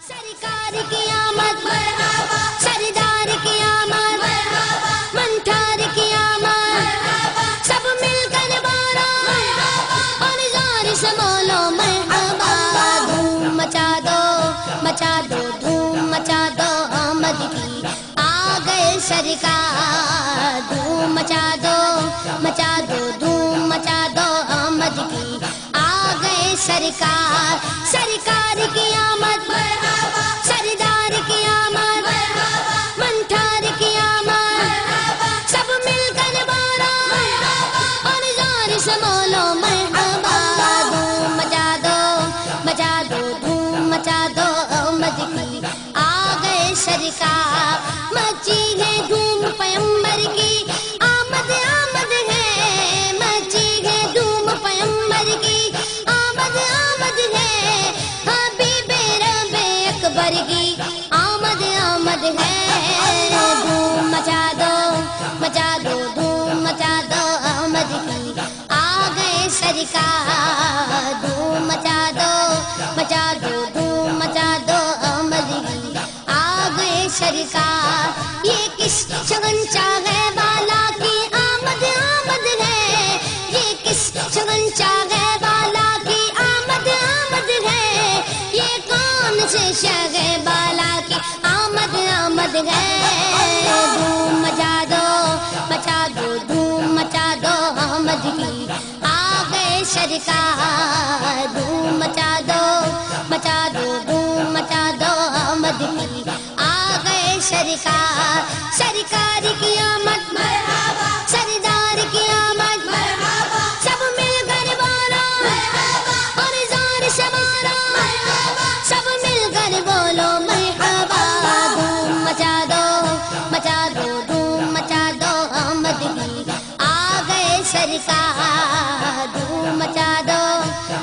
سرکار کی آمد مرحبا، سردار کی آمد مرحبا، منٹھار کی آمد، سب مل کر بولو مرحبا اور زور سے بولو مرحبا۔ دھوم مچا دو مچا دو، دھوم مچا دو آمد کی، آ گئے سرکار۔ دھوم مچا دو مچا دو، دھوم مچا دو آمد کی، آ گئے سرکار۔ سرکار کی آمد مرحبا، سردار کی آمد مرحبا، منٹھار کی آمد مرحبا، سب مل کر بولو مرحبا اور زور سے بولو مرحبا۔ دھوم مچا دو مچا دو، دھوم مچا دو آمد کی، آ گئے سرکار۔ مچی ہے دھوم پیغمبر کی، آمد آمد ہے، مچی ہے دھوم پیغمبر کی، آمد آمد ہے، حبیب رب اکبر کی، آمد آمد ہے۔ دھوم مچا دو مچا دو، دھوم مچا دو آمد کی، آ گئے سرکار۔ دھوم مچا دو مچا دو، دھوم مچا دو آمد کی، آ گئے سرکار۔ یہ کس شگن چاہے والا کی آمد آمد ہے، یہ کس شگن چاہے والا کی آمد آمد ہے، یہ کون سے شگے والا کی آمد آمد ہے۔ دھوم مچا دو مچا دو، دھوم مچا دو آمد کی، آ گئے سرکار۔ دھوم مچا دو مچا دو، دھوم مچا دو آمد کی، آ گئے سرکار۔ سرکار کی آمد مرحبا، سردار کی آمد مرحبا، سب مل کر بولو مرحبا اور زور سے بولو مرحبا، سب مل کر بولو مرحبا۔ دھوم مچا دو مچا دو، دھوم مچا دو آمد کی، آ گئے سرکار۔ دھوم مچا دو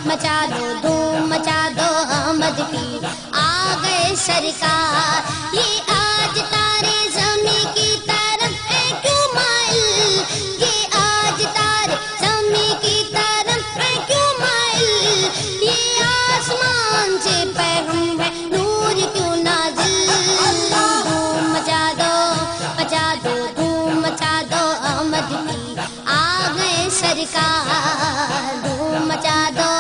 مچا دو، دھوم مچا دو آمد کی، آ گئے سرکار۔ یہ آج تارے زمیں کی طرف ہے کیوں مائل، یہ آج تارے زمیں کی طرف ہے کیوں مائل، یہ آسمان سے پیغام ہے نور کیوں نازل۔ دھوم مچا دو مچا دو، دھوم مچا دو آمد کی، آ گئے سرکار۔ دھوم مچا دو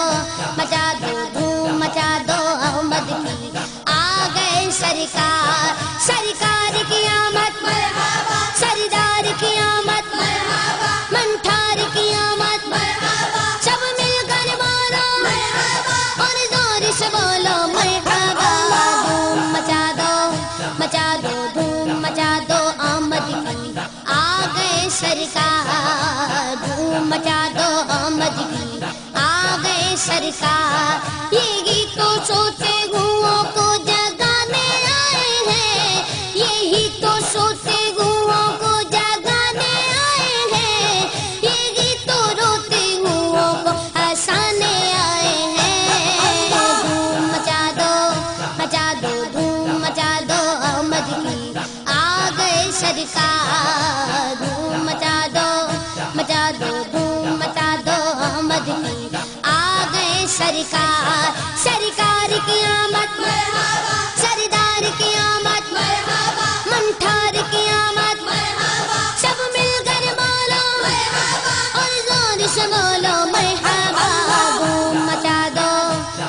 مچا دو، دھوم مچا دو آمد کی، آ گئے سرکار۔ سرکار کی آمد مرحبا، سردار کی آمد مرحبا، منٹھار کی آمد مرحبا، سب مل کر بولو مرحبا اور زور سے بولو مرحبا۔ دھوم مچا دو مچا دو، دھوم مچا دو آمد کی، آ گئے سرکار۔ دھوم مچا دو آمد کی، آ گئے سرکار۔ یہی تو سوتے ہوں کو جگانے آئے ہیں، یہی تو سوتے ہوں کو جگانے آئے ہیں، یہی تو روتے ہوں کو ہنسانے آئے ہیں۔ دھوم مچا دو مچا دو، دھوم مچا دو آمد کی، آ گئے سرکار۔ دھوم مچا دو مچا دو، دھوم مچا دو آمد کی، آ گئے سرکار۔ سرکار کی آمد مرحبا، سردار کی آمد مرحبا، منٹھار کی آمد مرحبا، سب مل کر بولو مرحبا اور زور سے بولو مرحبا۔ دھوم مچا دو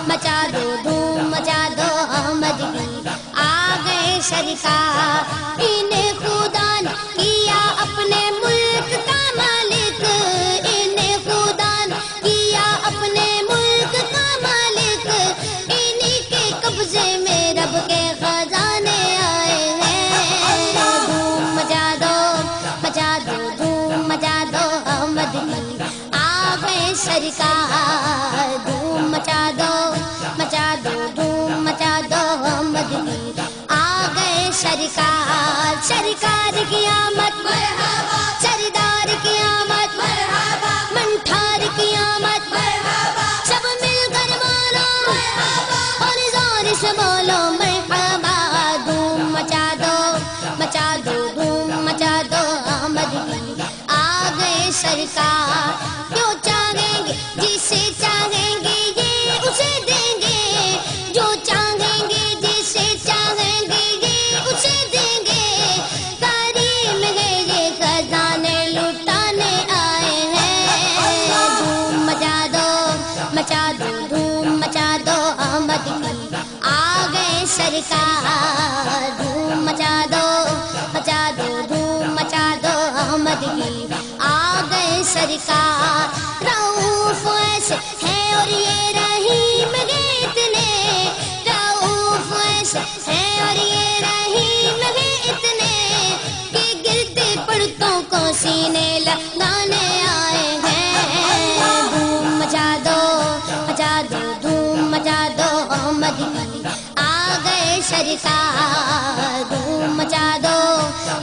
مچا دو، دھوم مچا دو آمد کی، آ گئے سرکار۔ انہیں خدا نے کیا اپنے ملک کا مالک، انہیں خدا نے کیا اپنے ملک کا مالک، انہی کے قبضے میں رب کے خزانے آئے ہیں۔ دھوم مچا دو مچا دو، دھوم مچا دو آمد کی، آ گئے سرکار۔ دھوم مچا دو مچا دو، دھوم مچا دو آمد کی، آ گئے سرکار۔ سرکار کی آمد مرحبا، سردار کی آمد مرحبا، منٹھار کی آمد مرحبا، سب مل کر بولو مرحبا اور زور سے بولو مرحبا۔ دھوم مچا دو مچا دو، دھوم مچا دو آمد کی، آ گئے سرکار۔ جو چاہیں گے جسے چاہیں گے یہ اسے دیں گے، جو چاہیں گے جسے سرکار دھوم مچا دو مچا دو دھوم مچا دو احمد کی آ گئے سرکار رؤوف ایسے ہے اور یہ رحیم گے اتنے رؤوف ایسے ہے اور یہ رحیم گے اتنے کہ گرتے پڑتوں کو سینے لگانے آئے ہیں دھوم مچا دو مچا دو دھوم مچا دو احمد کی آ گئے سرکار دھوم مچا دو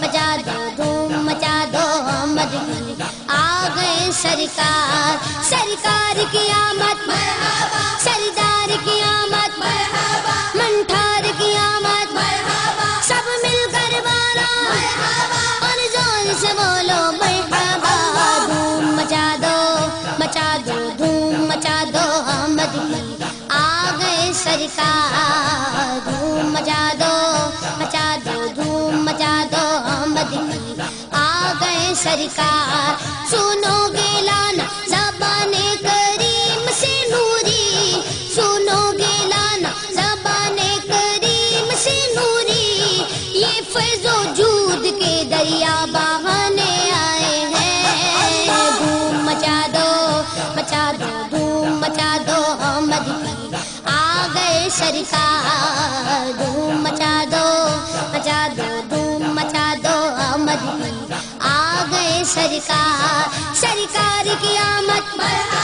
مچا دو دھوم مچا دو احمد کی آ گئے سرکار سرکار کی آمد مرحبا سردار کی آمد مرحبا منٹھار کی آمد مرحبا سب مل کر بارا مرحبا اور زور سے بولو مرحبا دھوم مچا دو مچا دو دھوم مچا دو احمد کی آ گئے سرکار دھوم مچا دو مچا دو دھوم مچا دو احمد کی آ گئے سرکار سنو گے لانا زبان کریم سے نوری سنو گے لانا زبان کریم سے نوری یہ فیض و جود کے دریا بہانے آئے ہیں دھوم مچا دو مچا دو دھوم مچا دو احمد کی آ گئے سرکار دھوم مچا دو مچا دو دھوم مچا دو احمد کی آ گئے سرکار سرکار کی آمد مرحبا